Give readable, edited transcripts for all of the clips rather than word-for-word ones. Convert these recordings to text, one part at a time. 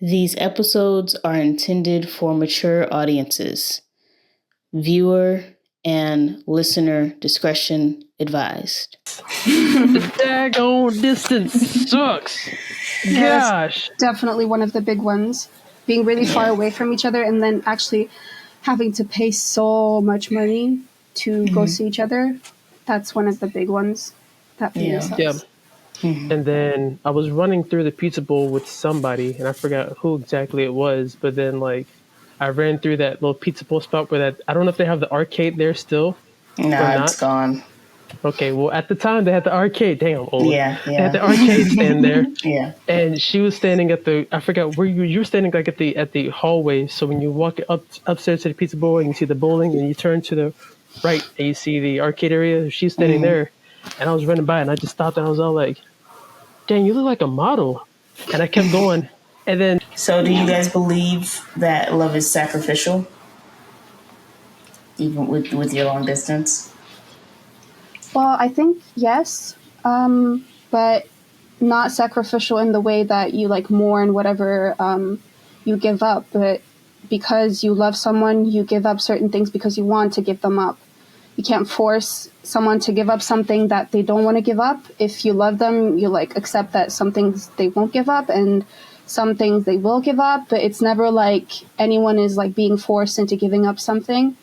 These episodes are intended for mature audiences. Viewer and listener discretion advised. The daggone distance sucks. Gosh. Definitely one of the big ones. Being really far away from each other and then actually having to pay so much money to go see each other. That's one of the big ones. That really sucks. Yeah. And then I was running through the pizza bowl with somebody, and I forgot who exactly it was, but then I ran through that little pizza bowl spot where I don't know if they have the arcade there still. Nah, it's gone. Okay, well, at the time they had the arcade. Dang, I'm old. Yeah. They had the arcade stand there. Yeah. And she was standing I forgot where you were standing, like at the hallway. So when you walk upstairs to the pizza bowl and you see the bowling, and you turn to the right and you see the arcade area, she's standing there. And I was running by and I just stopped and I was all like, dang, you look like a model. And I kept going. And then... So do you guys believe that love is sacrificial? Even with your long distance? Well, I think yes, but not sacrificial in the way that you mourn whatever you give up, but because you love someone, you give up certain things because you want to give them up. You can't force someone to give up something that they don't want to give up. If you love them, you accept that some things they won't give up and some things they will give up, but it's never like anyone is being forced into giving up something,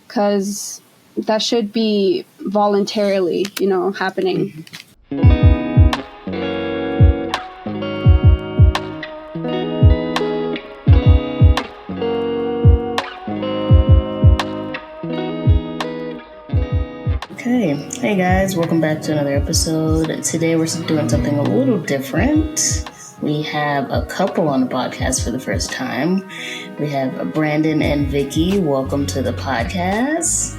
because that should be voluntarily, happening. Okay. Hey guys, welcome back to another episode. Today we're doing something a little different. We have a couple on the podcast for the first time. We have Brandon and Vicky. Welcome to the podcast.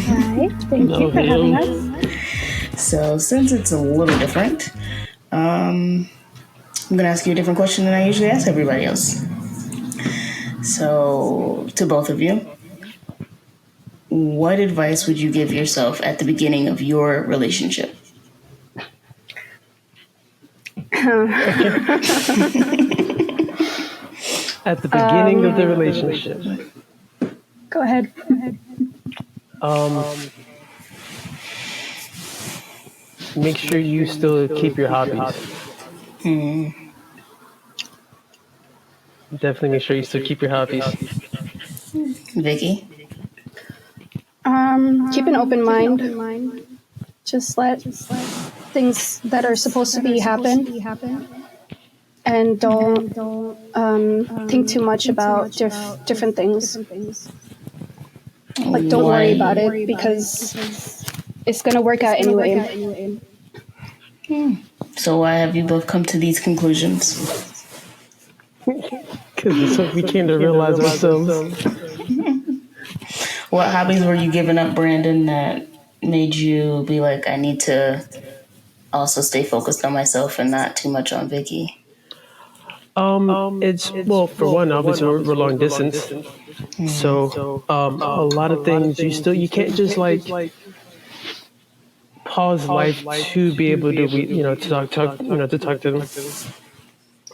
Hi, thank you for having us. So since it's a little different, I'm going to ask you a different question than I usually ask everybody else. So to both of you, what advice would you give yourself at the beginning of your relationship? At the beginning of the relationship. Go ahead. Make sure you still keep your hobbies. Definitely make sure you still keep your hobbies. Vicky? Keep an open mind. Just let things that are supposed to be happen. And don't think too much about different things. Don't worry about it, because it's going to work out anyway. So why have you both come to these conclusions? Because we came to realize ourselves. What hobbies were you giving up, Brandon, that made you be like, I need to also stay focused on myself and not too much on Vicky? It's for one, obviously we're long distance, so a lot of things you can't just pause life to be able to to talk to them.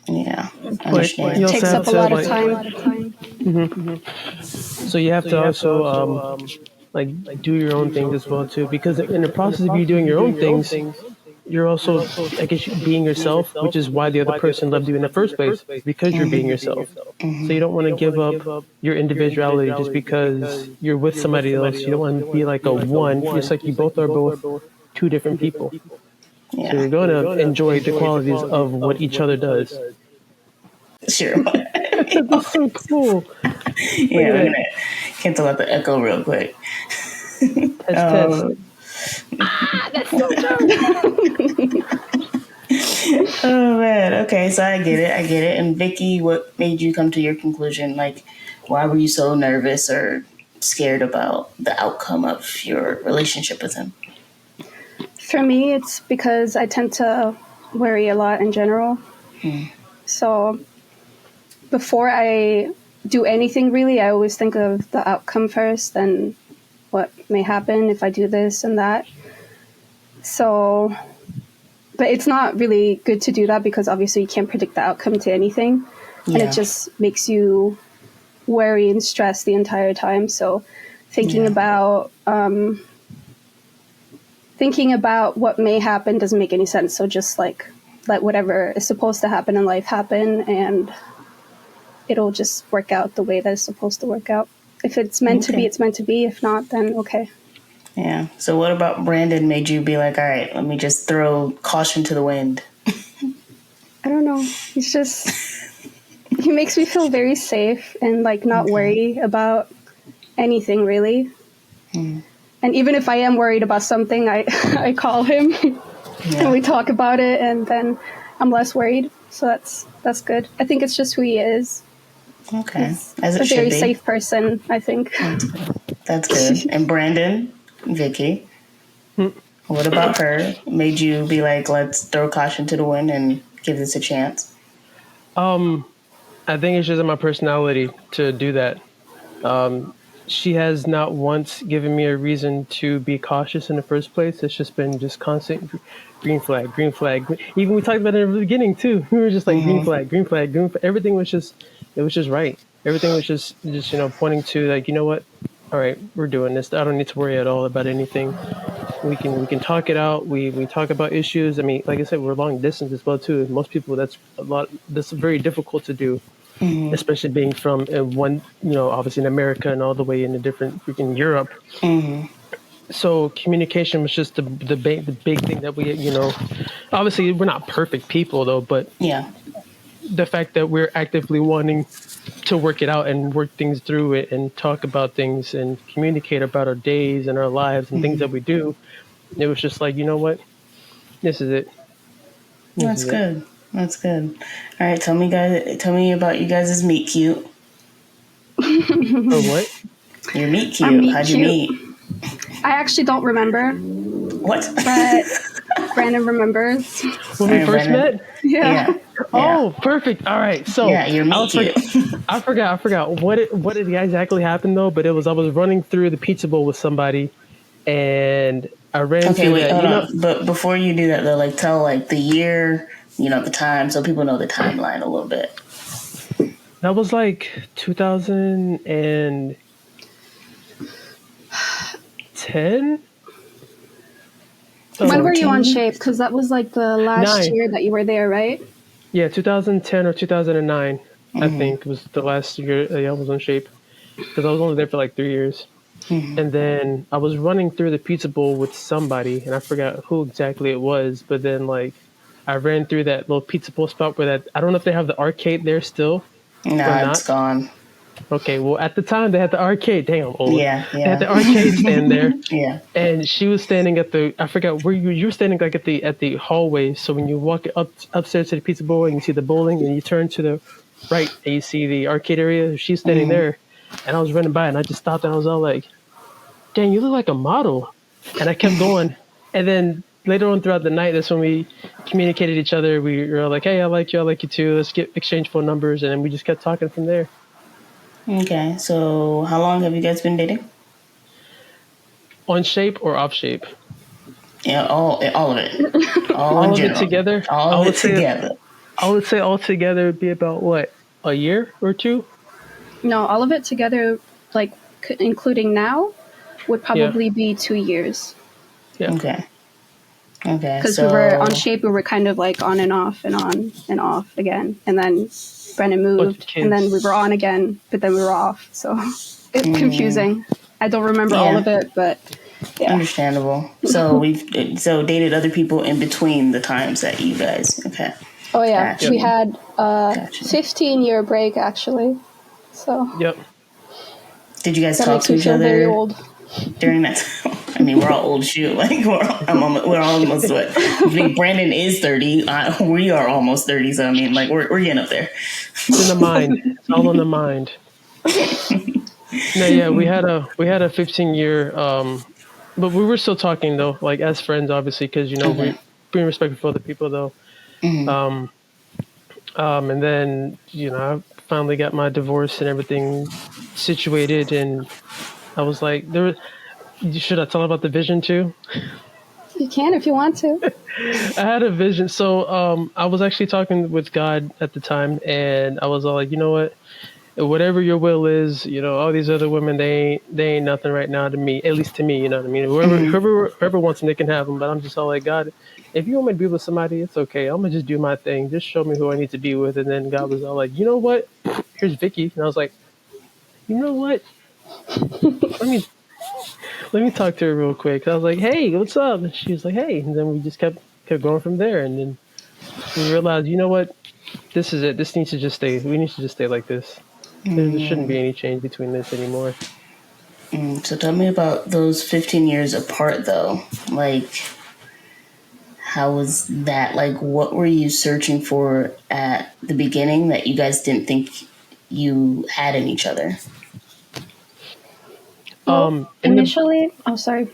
Yeah, But you also Takes have up a lot of time. So you have to also do your own things as well too, because in the process of you doing your own things, you're also, I guess, being yourself, which is why the other person loved you in the first place, because you're being yourself. So you don't want to give up your individuality just because you're with somebody else. You don't want to be like a one. It's like you both are both two different people. Yeah. So you're going to enjoy the qualities of what each other does. Sure. That's so cool. Yeah, I'm gonna cancel out the echo real quick. Test. That's so true. Oh man, okay, so I get it. And Vicky, what made you come to your conclusion? Why were you so nervous or scared about the outcome of your relationship with him? For me, it's because I tend to worry a lot in general. So before I do anything, really, I always think of the outcome first and what may happen if I do this and that. So, but it's not really good to do that, because obviously you can't predict the outcome to anything. and it Yeah. just makes you worry and stress the entire time. So thinking Yeah. about what may happen doesn't make any sense. So just like let whatever is supposed to happen in life happen, and it'll just work out the way that it's supposed to work out. If it's meant to be, Okay. it's meant to be. If not, then okay. Yeah. So what about Brandon made you be like, all right, let me just throw caution to the wind? I don't know. He makes me feel very safe and like not worry about anything really. And even if I am worried about something, I I call him and we talk about it, and then I'm less worried. So that's good. I think it's just who he is. Okay. He's As it a should very be. safe person, I think. That's good. And Brandon, Vicky, what about her? Made you be like, let's throw caution to the wind and give this a chance? I think it's just in my personality to do that. She has not once given me a reason to be cautious in the first place. It's just been just constant green flag, green flag. Even we talked about it in the beginning too. We were just like green flag, green flag, green flag. Everything was just, it was just right. Everything was just pointing to like, you know what? All right, we're doing this. I don't need to worry at all about anything. We can talk it out. We talk about issues. I mean, like I said, we're long distance as well too. Most people, that's very difficult to do, especially being from one, obviously in America and all the way in a different freaking Europe. So communication was just the big thing that obviously we're not perfect people though, but Yeah. the fact that we're actively wanting to work it out and work things through it and talk about things and communicate about our days and our lives and things that we do, it was just like, you know what? This is it. This That's is it. good. That's good. All right, tell me about you guys' meet cute. Or what? Your meet Our cute. meet How'd you cute. meet? I actually don't remember, What? but Brandon remembers. When we first met? Yeah. Yeah. Oh, perfect. All right. So Yeah, your meet cute. I forgot what did exactly happen though. But it was I was running through the pizza bowl with somebody, and I ran Okay, into wait, that. hold on. But before you do that, though, like tell like the year, the time, so people know the timeline a little bit. That was like 2010. When were you on 14? Shape? Because that was like the last Nine. year that you were there, right? Yeah, 2010 or 2009. I think was the last year I was on Shape because I was only there for like 3 years. And then I was running through the pizza bowl with somebody, and I forgot who exactly it was. But then, like, I ran through that little pizza bowl spot where I don't know if they have the arcade there still or Nah, it's not. gone. Okay, well, at the time they had the arcade. Dang, I'm old. Yeah, They had yeah. the arcade stand there, Yeah. and she was standing at the. I forgot where you were standing, like at the hallway. So when you walk upstairs to the pizza bowl and you see the bowling, and you turn to the right and you see the arcade area, she's standing there, and I was running by, and I just stopped and I was all like, dang, you look like a model. And I kept going. And then later on throughout the night, that's when we communicated each other. We were like, hey, I like you too. Let's exchange phone numbers. And then we just kept talking from there. Okay, so how long have you guys been dating? On Shape or off Shape? Yeah, all of it. All in All of it general. together? All of it together. I would say all together would be about what? A year or two? No, all of it together, like including now, would Yeah. probably be 2 years. Yeah. Okay. Okay, Because we were on Shape, we were kind of like on and off again. And then Brennan moved, and then we were on again, but then we were off. So it's confusing. I don't remember all of it, but yeah. Understandable. So we've dated other people in between the times that you guys. Okay. Oh yeah, Gotcha. we had Gotcha. 15-year break actually. So Yep. Did you guys that talk makes to me each feel very other old. during that time? I mean, we're all old shoot. Like we're almost what? I think Brandon is 30. We are almost 30. So I mean, like we're getting up there. It's in the mind. It's all in the mind. No, yeah, we had a 15-year, but we were still talking though, like as friends, obviously, because we being respectful for other people though. And then I finally got my divorce and everything situated, and I was like, should I tell about the vision too? You can if you want to. I had a vision. So I was actually talking with God at the time, and I was all like, you know what? Whatever your will is, all these other women, they ain't nothing right now to me. At least to me, you know what I mean. Whoever wants them, they can have them. But I'm just all like, God, if you want me to be with somebody, it's okay. I'm gonna just do my thing. Just show me who I need to be with. And then God was all like, you know what? Here's Vicky, and I was like, you know what? Let me talk to her real quick. I was like, hey, what's up? And she was like, hey. And then we just kept going from there. And then we realized, you know what? This is it. This needs to just stay. We need to just stay like this. There shouldn't be any change between this anymore. So tell me about those 15 years apart, though. Like, how was that? Like, what were you searching for at the beginning that you guys didn't think you had in each other? Well, initially, sorry.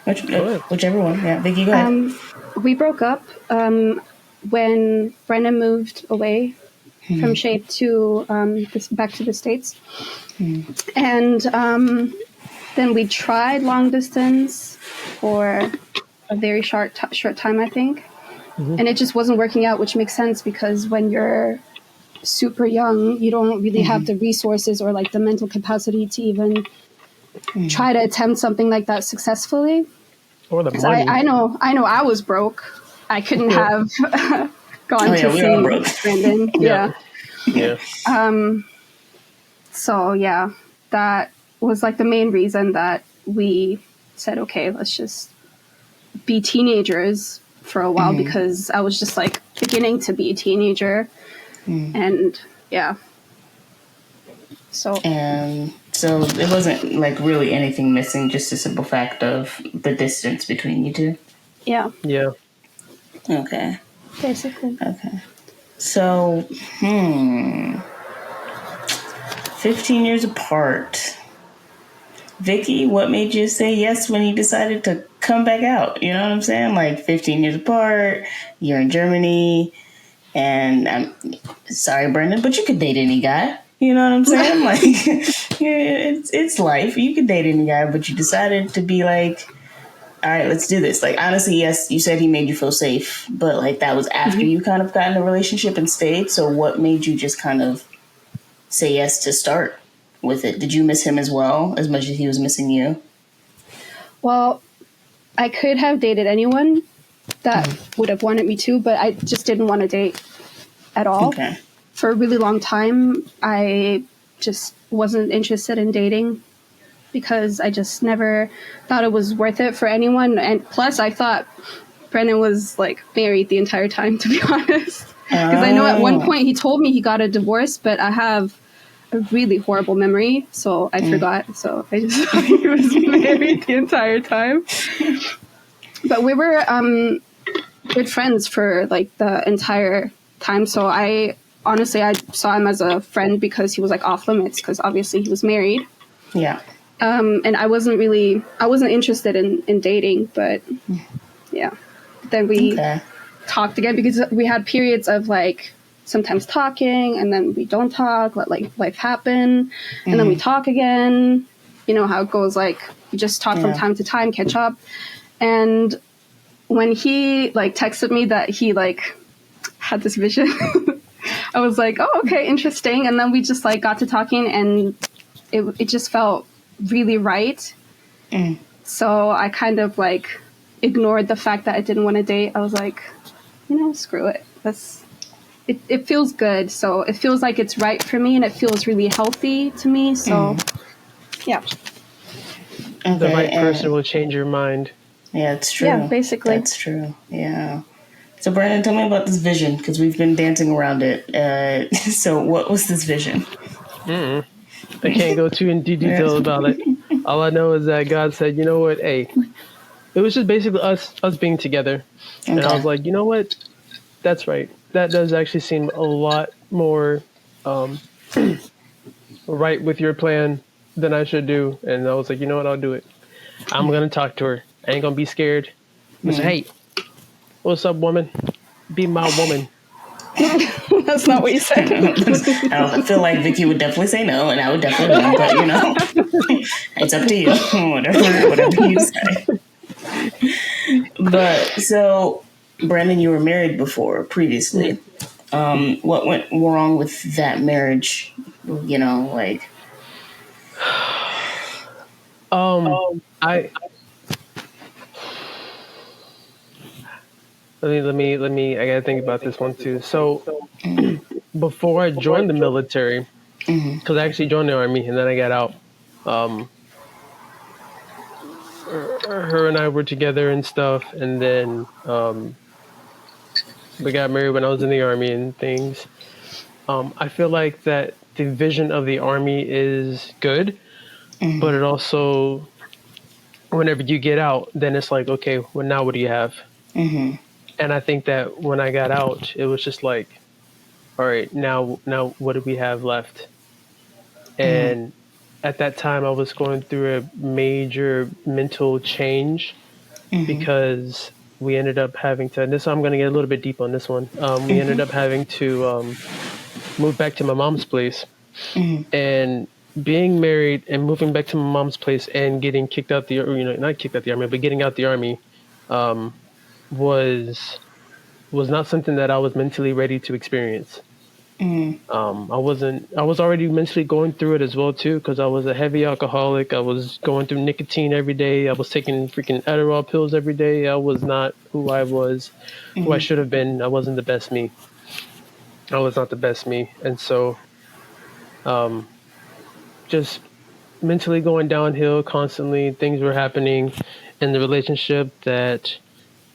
Whichever one. Yeah, Vicky, go ahead. We broke up when Brennan moved away from Shape to back to the States. And then we tried long distance for a very short time, I think. And it just wasn't working out, which makes sense because when you're super young, you don't really have the resources or like the mental capacity to even try to attempt something like that successfully. Or the money. I know I was broke. I couldn't have gone to see Brandon. Yeah. So yeah, that was like the main reason that we said, okay, let's just be teenagers for a while because I was just like beginning to be a teenager. And yeah. So it wasn't like really anything missing, just a simple fact of the distance between you two. Yeah. Yeah. Okay. Basically. Okay. So, 15 years apart. Vicky, what made you say yes when you decided to come back out? You know what I'm saying? Like 15 years apart, you're in Germany, and I'm sorry, Brendan, but you could date any guy. You know what I'm saying? Like, it's life. You could date any guy, but you decided to be like, all right, let's do this. Like, honestly, yes, you said he made you feel safe, but like that was after you kind of got in a relationship and stayed. So what made you just kind of say yes to start with it? Did you miss him as well, as much as he was missing you? Well, I could have dated anyone that would have wanted me to, but I just didn't want to date at all. Okay. For a really long time, I just wasn't interested in dating because I just never thought it was worth it for anyone. And plus, I thought Brennan was like married the entire time, to be honest. Because I know at one point he told me he got a divorce, but I have a really horrible memory, so I forgot. So I just thought he was married the entire time. But we were good friends for like the entire time. So I saw him as a friend because he was like off limits because obviously he was married. Yeah. And I wasn't interested in dating, but yeah. Then we talked again because we had periods of like sometimes talking and then we don't talk, let like life happen. And then we talk again. You know how it goes, like we just talk from time to time, catch up. And when he like texted me that he like had this vision, I was like, oh, okay, interesting. And then we just like got to talking and it just felt really right. So I kind of like ignored the fact that I didn't want to date. I was like, screw it. It feels good. So it feels like it's right for me and it feels really healthy to me. So yeah. Okay, the right person will change your mind. Yeah, it's true. Yeah, basically. That's true. Yeah. So, Brandon, tell me about this vision, because we've been dancing around it. So, what was this vision? I can't go too in detail about it. All I know is that God said, you know what, hey, it was just basically us being together. Okay. And I was like, you know what, that's right. That does actually seem a lot more right with your plan than I should do. And I was like, you know what, I'll do it. I'm going to talk to her. I ain't going to be scared. I said, hey, what's up, woman? Be my woman. That's not what you said. I feel like Vicky would definitely say no, and I would definitely no, but it's up to you. whatever you say. But so, Brandon, you were married before previously. What went wrong with that marriage? You know, like Um, I let me. I gotta think about this one too. So before I joined the military, because I actually joined the army and then I got out. Um, her and I were together and stuff, and then we got married when I was in the army and things. I feel like that the vision of the army is good, but it also, whenever you get out, then it's like, okay, well, now what do you have? And I think that when I got out, it was just like, all right, now what do we have left? And at that time, I was going through a major mental change because we ended up having to, and this I'm going to get a little bit deep on this one. We ended up having to move back to my mom's place, and being married and moving back to my mom's place and getting kicked out the, not kicked out the army, but getting out the army, was not something that I was mentally ready to experience. I was already mentally going through it as well too, because I was a heavy alcoholic. I was going through nicotine every day. I was taking freaking Adderall pills every day. I was not who I was, who I should have been. I wasn't the best me. I was not the best me. And so, just mentally going downhill constantly. Things were happening in the relationship that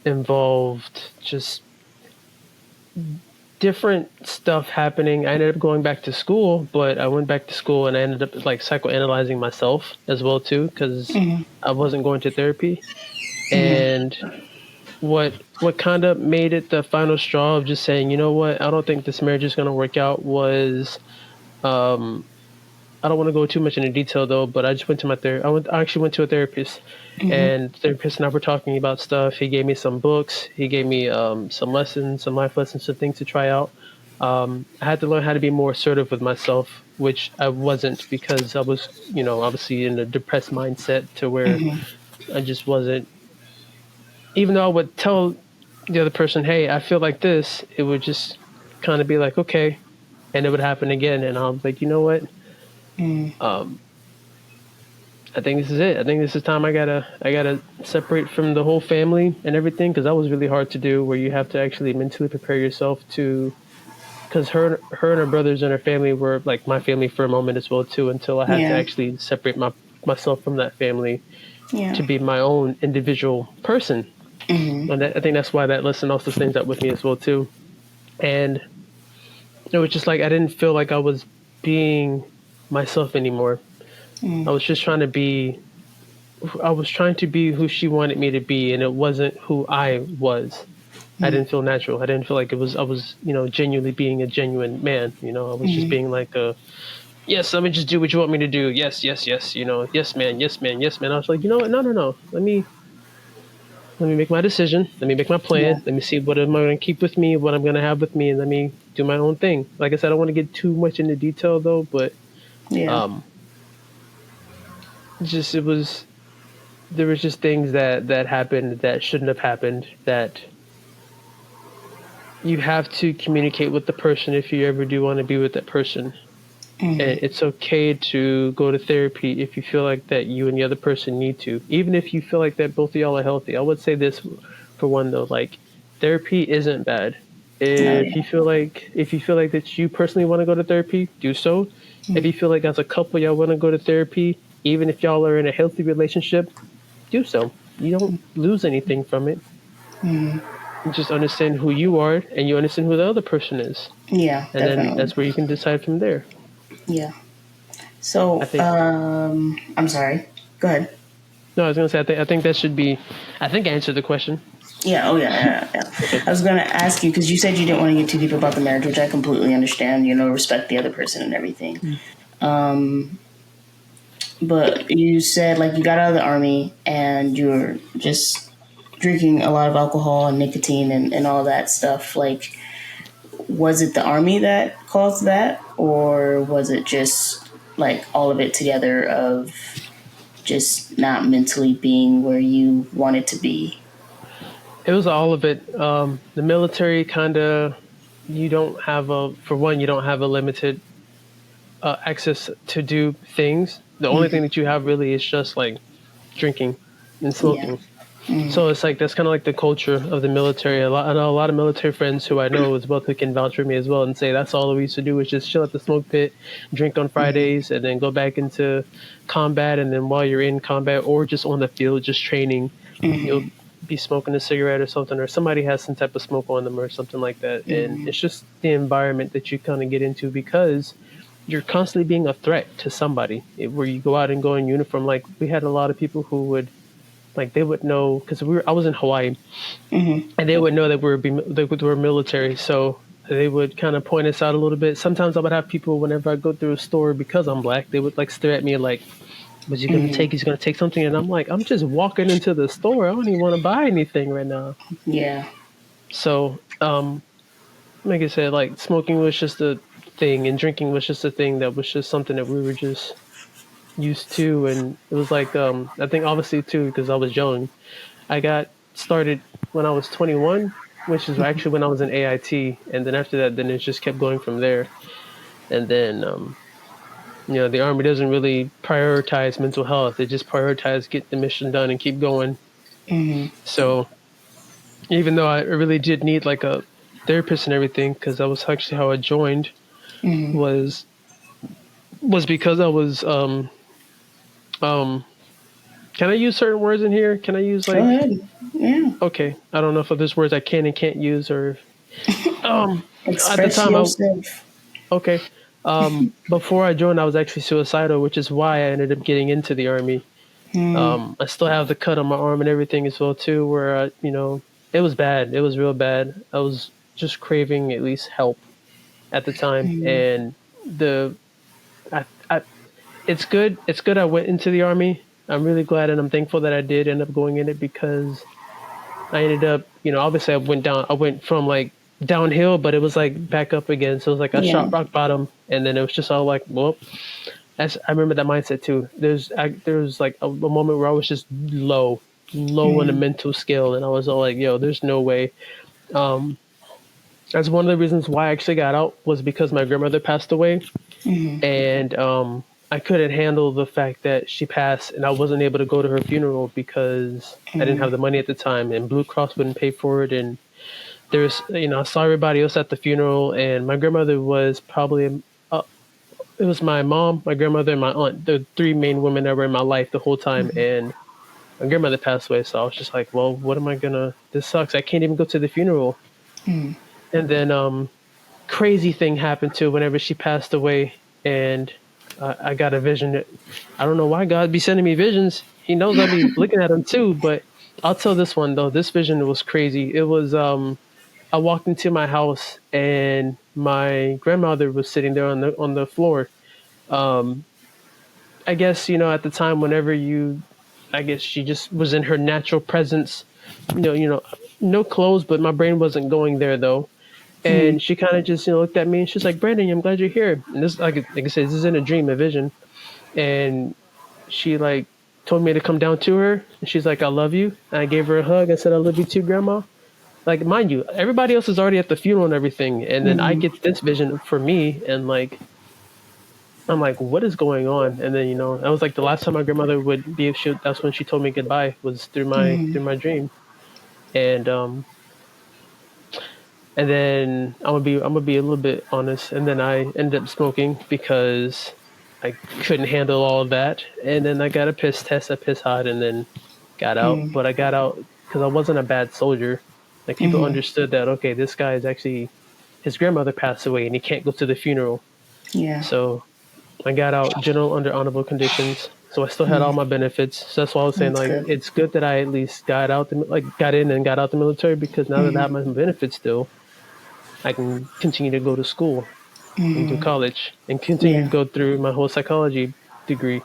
involved just different stuff happening. I ended up going back to school, but I went back to school and I ended up like psychoanalyzing myself as well too, because I wasn't going to therapy. And what kind of made it the final straw of just saying, you know what, I don't think this marriage is going to work out was, I don't want to go too much into detail though, but I just went to I actually went to a therapist, and the therapist and I were talking about stuff. He gave me some books. He gave me some lessons, some life lessons, some things to try out. I had to learn how to be more assertive with myself, which I wasn't, because I was, obviously in a depressed mindset to where I just wasn't. Even though I would tell the other person, "Hey, I feel like this," it would just kind of be like, "Okay," and it would happen again, and I was like, "You know what? I think this is it. I think this is time I gotta separate from the whole family and everything, because that was really hard to do, where you have to actually mentally prepare yourself to, because her and her brothers and her family were like my family for a moment as well too, until I had to actually separate myself from that family to be my own individual person. And I think that's why that lesson also stands up with me as well too. And it was just like I didn't feel like I was being myself anymore. I was just trying to be. I was trying to be who she wanted me to be, and it wasn't who I was. I didn't feel natural. I didn't feel like it was. I was, genuinely being a genuine man. I was just being like a, yes, let me just do what you want me to do. Yes, yes, yes. Yes, man, yes, man, yes, man. I was like, you know what? No, no, no. Let me make my decision. Let me make my plan. Let me see what am I going to keep with me, what I'm going to have with me, and let me do my own thing. Like I said, I don't want to get too much into detail though, but just it was there was just things that happened that shouldn't have happened, that you have to communicate with the person if you ever do want to be with that person. And it's okay to go to therapy if you feel like that you and the other person need to, even if you feel like that both of y'all are healthy. I would say this for one though, like, therapy isn't bad. If you feel like that you personally want to go to therapy, do so. If you feel like as a couple y'all want to go to therapy, even if y'all are in a healthy relationship, do so. You don't lose anything from it. You just understand who you are and you understand who the other person is. Yeah, And definitely. then that's where you can decide from there. Yeah. So, I'm sorry. Go ahead. No, I was going to say, I think that should be, I think I answered the question. Yeah, oh yeah. I was going to ask you, because you said you didn't want to get too deep about the marriage, which I completely understand, respect the other person and everything. But you said, like, you got out of the army and you were just drinking a lot of alcohol and nicotine and all that stuff. Like, was it the army that caused that? Or was it just, like, all of it together of just not mentally being where you wanted to be? It was all of it. The military kind of, you don't have for one, you don't have a limited access to do things. The only thing that you have really is just like drinking and Yeah. smoking. So it's like that's kind of like the culture of the military. I know a lot of military friends who I know as well who can vouch for me as well and say that's all we used to do was just chill at the smoke pit, drink on Fridays, and then go back into combat. And then while you're in combat or just on the field, just training, you'll be smoking a cigarette or something, or somebody has some type of smoke on them or something like that. And it's just the environment that you kind of get into because you're constantly being a threat to somebody. Where you go out and go in uniform, like we had a lot of people who would like they would know because I was in Hawaii, and they would know that we were military, so they would kind of point us out a little bit. Sometimes I would have people whenever I go through a store because I'm black, they would like stare at me like, "Was he gonna take? He's gonna take something?" And I'm like, "I'm just walking into the store. I don't even want to buy anything right now." Yeah. So, like I said, like smoking was just a thing, and drinking was just a thing that was just something that we were just used to. And it was like I think obviously too because I was young, I got started when I was 21, which is actually when I was in AIT, and then after that then it just kept going from there. And then the army doesn't really prioritize mental health, they just prioritize get the mission done and keep going. So even though I really did need like a therapist and everything, because that was actually how I joined, was because I was um can I use certain words in here? Can I use Go like, ahead. Yeah. okay, I don't know if there's words I can and can't use, or um at the Express time I yourself. okay. Before I joined I was actually suicidal, which is why I ended up getting into the army. I still have the cut on my arm and everything as well too, where it was bad. It was real bad. I was just craving at least help at the time. And the I it's good. It's good I went into the army. I'm really glad and I'm thankful that I did end up going in it, because I ended up, obviously I went from like downhill, but it was like back up again. So it was like I Yeah. shot rock bottom, and then it was just all like, well, I remember that mindset too. There was like a moment where I was just low on the mental scale, and I was all like, yo, there's no way. Um, that's one of the reasons why I actually got out, was because my grandmother passed away, and I couldn't handle the fact that she passed and I wasn't able to go to her funeral because I didn't have the money at the time, and Blue Cross wouldn't pay for it. And I saw everybody else at the funeral, and my grandmother was probably, it was my mom, my grandmother, and my aunt, the three main women that were in my life the whole time. And my grandmother passed away, so I was just like, well, what am I gonna? This sucks. I can't even go to the funeral. And then crazy thing happened too whenever she passed away, and I got a vision that I don't know why God be sending me visions. He knows I'll be looking at them too, but I'll tell this one though. This vision was crazy. It was I walked into my house and my grandmother was sitting there on the floor. Um, I guess at the time, whenever I guess she just was in her natural presence. No clothes, but my brain wasn't going there though. And she kind of just looked at me and she's like, "Brandon, I'm glad you're here." And this, like I said, this is in a dream, a vision. And she like told me to come down to her, and she's like, "I love you." And I gave her a hug. I said, "I love you too, Grandma." Like, mind you, everybody else is already at the funeral and everything, and then I get this vision for me, and like I'm like, "What is going on?" And then that was like the last time my grandmother would be. That's when she told me goodbye, was through my dream. And then I'm gonna be a little bit honest. And then I ended up smoking because I couldn't handle all of that. And then I got a piss test, I piss hot, and then got out. But I got out because I wasn't a bad soldier. Like, people understood that, okay, this guy is actually, his grandmother passed away and he can't go to the funeral. Yeah. So I got out general under honorable conditions. So I still had all my benefits. So that's why I was saying, That's like, good. it's good that I at least got in and got out the military, because now that I have my benefits still, I can continue to go to school and do college and continue to Yeah. go through my whole psychology degree.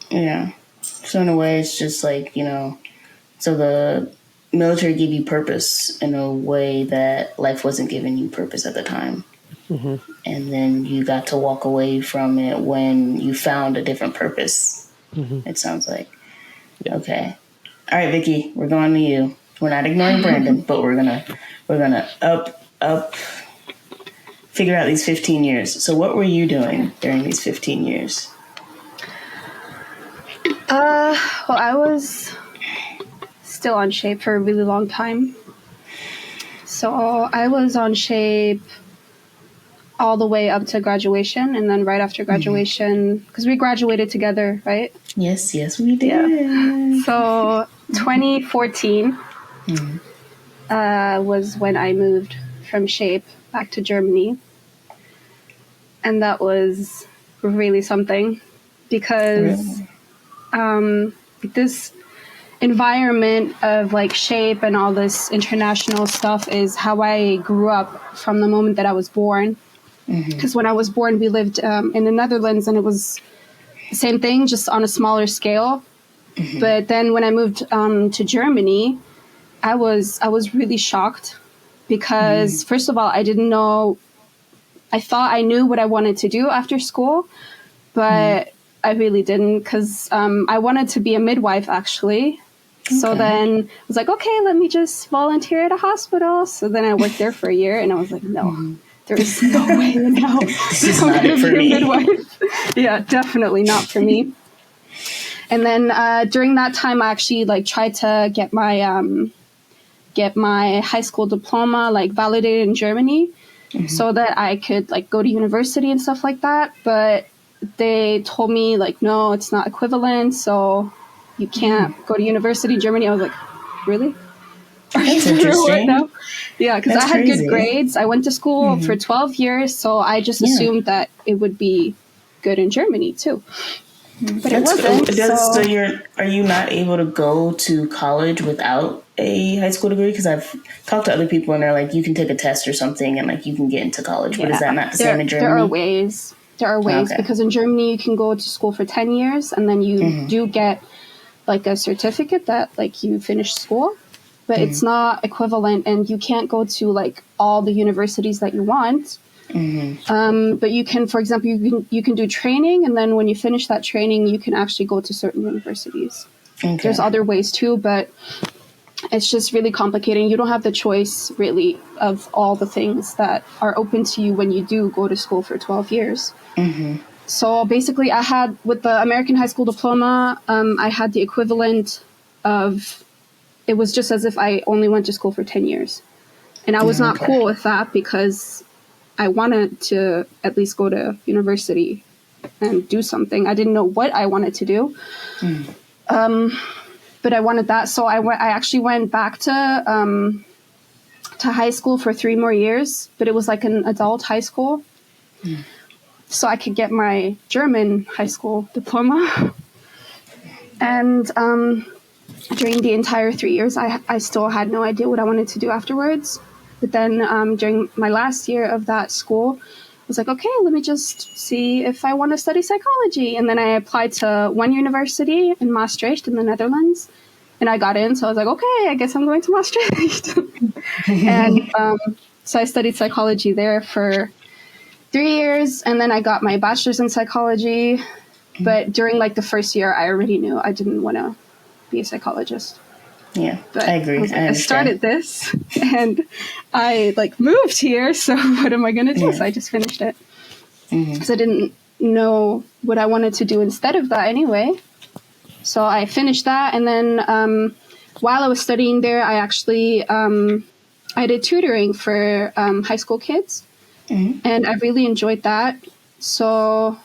Yeah. So in a way, it's just like, so the military gave you purpose in a way that life wasn't giving you purpose at the time. Hmm. And then you got to walk away from it when you found a different purpose. Hmm. It sounds like. Yeah. Okay. All right, Vicky, we're going to you. We're not ignoring Brandon, but we're gonna up figure out these 15 years. So what were you doing during these 15 years? Well, I was still on Shape for a really long time. So I was on Shape all the way up to graduation, and then right after graduation, because we graduated together, right? Yes, we did. Yeah. So 2014 was when I moved from Shape back to Germany. And that was really something because this environment of like Shape and all this international stuff is how I grew up from the moment that I was born. Because when I was born, we lived in the Netherlands, and it was the same thing, just on a smaller scale. But then when I moved to Germany, I was really shocked because first of all, I didn't know. I thought I knew what I wanted to do after school, but I really didn't because I wanted to be a midwife actually. So then I was like, okay, let me just volunteer at a hospital. So then I worked there for a year, and I was like, no, there is no way in hell This is I'm not going it to for be a me. midwife. Yeah, definitely not for me. And then during that time, I actually like tried to get my high school diploma like validated in Germany, so that I could like go to university and stuff like that. But they told me like, no, it's not equivalent, so you can't go to university in Germany. I was like, really? Are That's you sure what interesting. now? Yeah, because I That's had crazy. good grades. I went to school for 12 years, so I just assumed that it would be good in Germany too. But it wasn't. So are you not able to go to college without a high school degree? Because I've talked to other people and they're like, you can take a test or something and like you can get into college. But is that not the same in Germany? There are ways. There are ways Okay. because in Germany you can go to school for 10 years and then you do get like a certificate that like you finished school, but it's not equivalent, and you can't go to like all the universities that you want. But you can, for example, you can do training, and then when you finish that training, you can actually go to certain universities. Okay. There's other ways too, but it's just really complicated. You don't have the choice really of all the things that are open to you when you do go to school for 12 years. So basically I had, with the American high school diploma, I had the equivalent of, it was just as if I only went to school for 10 years. And I was not cool with that because I wanted to at least go to university and do something. I didn't know what I wanted to do. But I wanted that. So I actually went back to high school for 3 more years, but it was like an adult high school. So I could get my German high school diploma. And during the entire 3 years, I still had no idea what I wanted to do afterwards. But then during my last year of that school, I was like, okay, let me just see if I want to study psychology. And then I applied to one university in Maastricht in the Netherlands. And I got in, so I was like, okay, I guess I'm going to Maastricht. And so I studied psychology there for 3 years, and then I got my bachelor's in psychology. But during like the first year, I already knew I didn't want to be a psychologist. Yeah, But I agree. I started this, and I like moved here. So what am I going to do? So I just finished it because I didn't know what I wanted to do instead of that anyway. So I finished that, and then while I was studying there, I actually I did tutoring for high school kids, and I really enjoyed that. So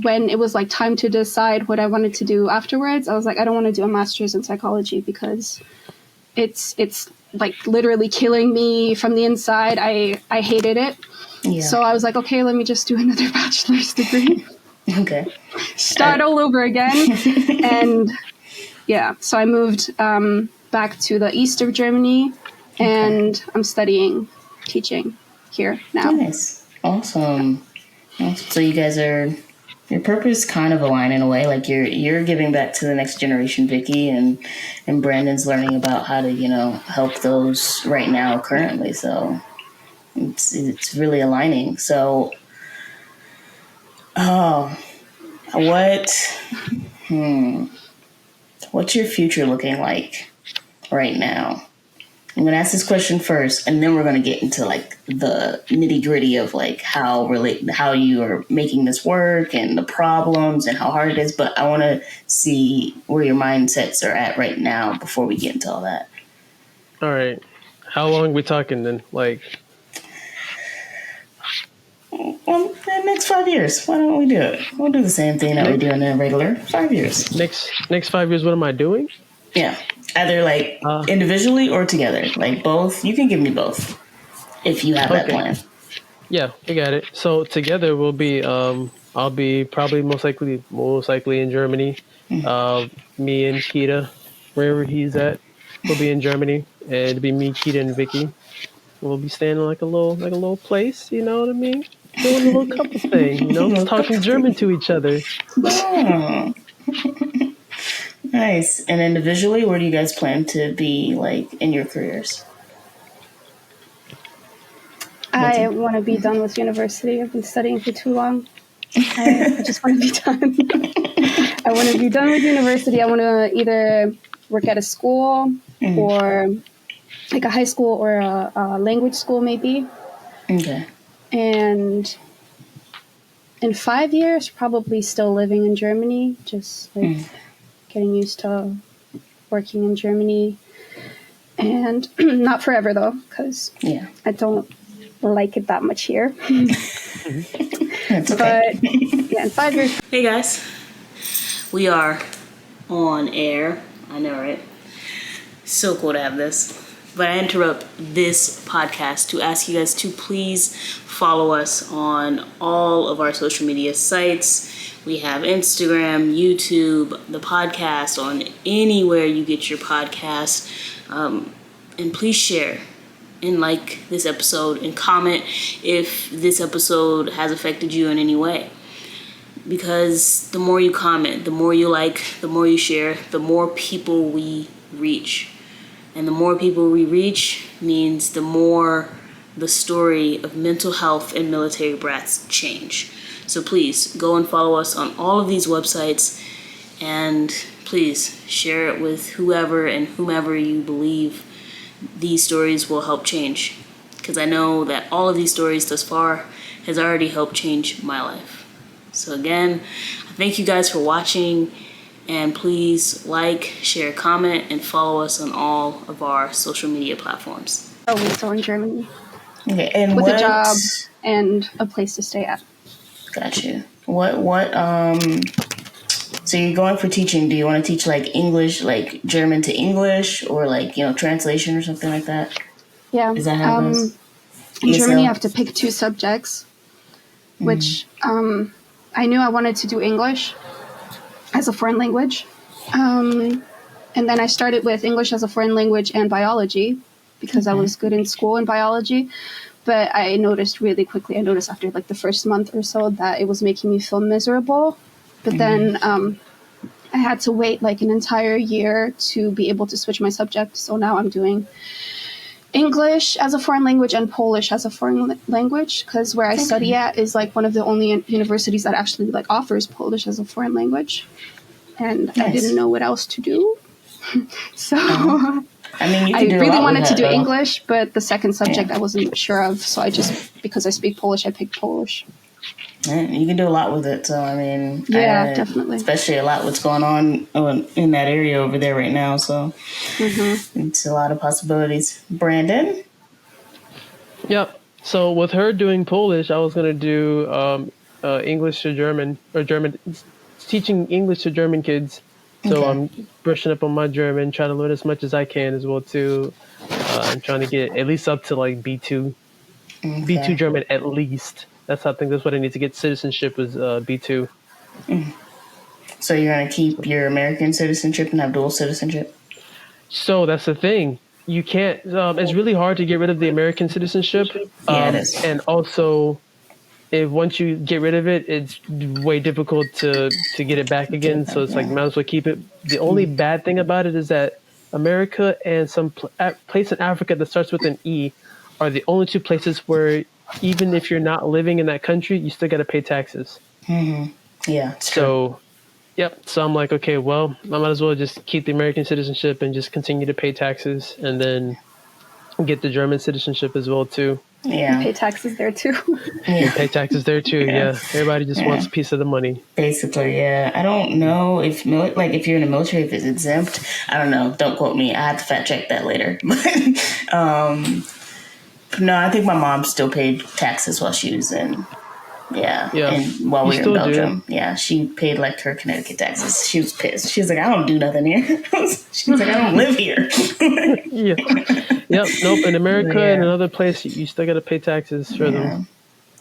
when it was like time to decide what I wanted to do afterwards, I was like, I don't want to do a master's in psychology because it's like literally killing me from the inside. I hated it. Yeah. So I was like, okay, let me just do another bachelor's degree. Okay. Start all over again. And yeah, so I moved back to the east of Germany, and I'm studying teaching here now. Nice. Awesome. So you guys are, your purpose kind of align in a way. Like you're giving back to the next generation, Vicky, and Brandon's learning about how to, help those right now currently. So it's really aligning. So what's your future looking like? right now? I'm going to ask this question first, and then we're going to get into like the nitty gritty of like how you are making this work and the problems and how hard it is. But I want to see where your mindsets are at right now before we get into all that. All right. How long are we talking then? Like, well, the next 5 years. Why don't we do it? We'll do the same thing that we do in a regular 5 years. Next 5 years, what am I doing? Yeah. Either like individually or together. Like both. You can give me both if you have that plan. Yeah, I got it. So together we'll be I'll be probably most likely in Germany. Me and Kita, wherever he's at, we'll be in Germany. And it'll be me, Kita, and Vicky. We'll be staying in like a little place, you know what I mean? Doing a little couple thing, you know, talking German to each other. Oh. Nice. And individually, where do you guys plan to be like in your careers? I want to be done with university. I've been studying for too long. I just want to be done. I want to be done with university. I want to either work at a school or like a high school or a language school maybe. Okay. And in 5 years, probably still living in Germany, just like getting used to working in Germany. And not forever though, because I don't like it that much here. That's okay. But yeah, in 5 years. Hey guys, we are on air. I know, right? So cool to have this. But I interrupt this podcast to ask you guys to please follow us on all of our social media sites. We have Instagram, YouTube, the podcast on anywhere you get your podcast. And please share and like this episode and comment if this episode has affected you in any way. Because the more you comment, the more you like, the more you share, the more people we reach. And the more people we reach means the more the story of mental health and military brats change. So please go and follow us on all of these websites, and please share it with whoever and whomever you believe these stories will help change. Because I know that all of these stories thus far has already helped change my life. So again, I thank you guys for watching, and please like, share, comment, and follow us on all of our social media platforms. Oh, we're still in Germany. Okay, and with a job and a place to stay at. Got you. So you're going for teaching. Do you want to teach like English, like German to English, or like, you know, translation or something like that? Yeah. Is that how it goes? In Germany, you have to pick 2 subjects, which I knew I wanted to do English as a foreign language. And then I started with English as a foreign language and biology because I was good in school in biology. But I noticed really quickly, after like the first month or so, that it was making me feel miserable. But then I had to wait like an entire year to be able to switch my subject. So now I'm doing English as a foreign language and Polish as a foreign language, because where I study at is like one of the only universities that actually like offers Polish as a foreign language. And I didn't know what else to do. So I mean, you I can do really wanted to do though. English, but the second subject I wasn't sure of. So because I speak Polish, I picked Polish. You can do a lot with it. So, I mean, definitely. Especially a lot what's going on in that area over there right now. So it's a lot of possibilities. Brandon? Yep. So with her doing Polish, I was going to do English to German, or German, teaching English to German kids. So I'm brushing up on my German, trying to learn as much as I can as well too. I'm trying to get at least up to like B2, B2 German at least. I think that's what I need to get. Citizenship is B2. So you're going to keep your American citizenship and have dual citizenship? So that's the thing. You can't. It's really hard to get rid of the American citizenship. It is. And also, once you get rid of it, it's way difficult to get it back again. So it's like, might as well keep it. The only bad thing about it is that America and some place in Africa that starts with an E are the only 2 places where even if you're not living in that country, you still got to pay taxes. Yeah. So Yep. So I'm like, okay, well, I might as well just keep the American citizenship and just continue to pay taxes, and then get the German citizenship as well too, And Yeah. pay taxes there too. and Yeah. pay taxes there too. Yeah. Yeah. Everybody just Yeah. wants a piece of the money. Basically, yeah. I don't know if if you're in the military, if it's exempt. I don't know. Don't quote me. I have to fact check that later. But no, I think my mom still paid taxes while she was in. Yeah, Yeah. and while You we were in still do. Belgium, yeah, she paid like her Connecticut taxes. She was pissed. She was like, "I don't do nothing here." She was like, "I don't live here." Yeah. Yep. Nope. In America and Yeah, another place, you still got to pay taxes for them.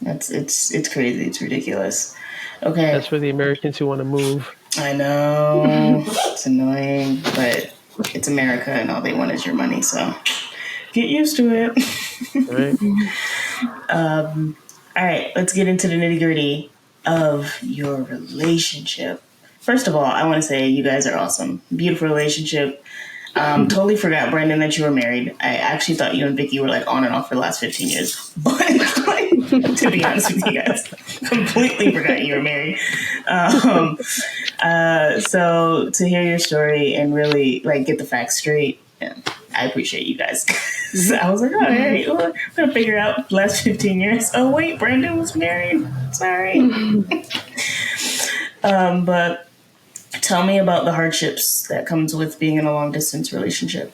yeah. It's crazy. It's ridiculous. Okay, That's for the Americans who want to move. I know it's annoying, but it's America, and all they want is your money. So get used to it. Right. All right, let's get into the nitty gritty of your relationship. First of all, I want to say you guys are awesome. Beautiful relationship. Totally forgot, Brandon, that you were married. I actually thought you and Vicky were like on and off for the last 15 years. But like, to be honest with you guys, completely forgot you were married. So to hear your story and really like get the facts straight, yeah, I appreciate you guys. So I was like, all right, well, we're gonna figure out the last 15 years. Oh wait, Brandon was married. Sorry. But tell me about the hardships that comes with being in a long distance relationship.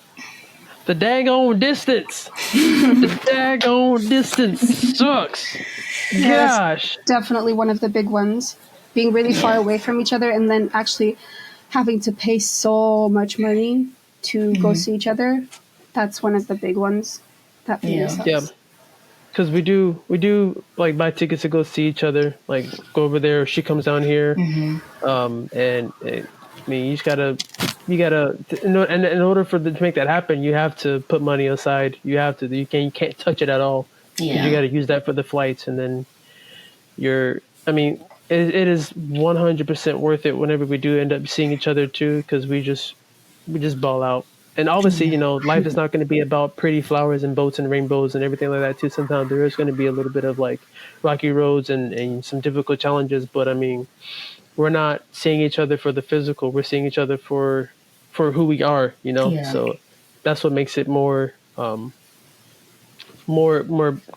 The daggone distance. The daggone distance sucks. Yes. Gosh. Definitely one of the big ones. Being really far Yeah. away from each other and then actually having to pay so much money to go see each other. That's one of the big ones. That really Yeah. sucks. Yeah. Because we do like buy tickets to go see each other, like go over there. She comes down here, I mean, you gotta, and in order to make that happen, you have to put money aside. You can't touch it at all because you Yeah. got to use that for the flights, and then I mean, it is 100% worth it whenever we do end up seeing each other too, because we just ball out. And obviously, life is not going to be about pretty flowers and boats and rainbows and everything like that too. Sometimes there is going to be a little bit of like rocky roads and some difficult challenges. But I mean, we're not seeing each other for the physical. We're seeing each other for who we are, Yeah. So that's what makes it more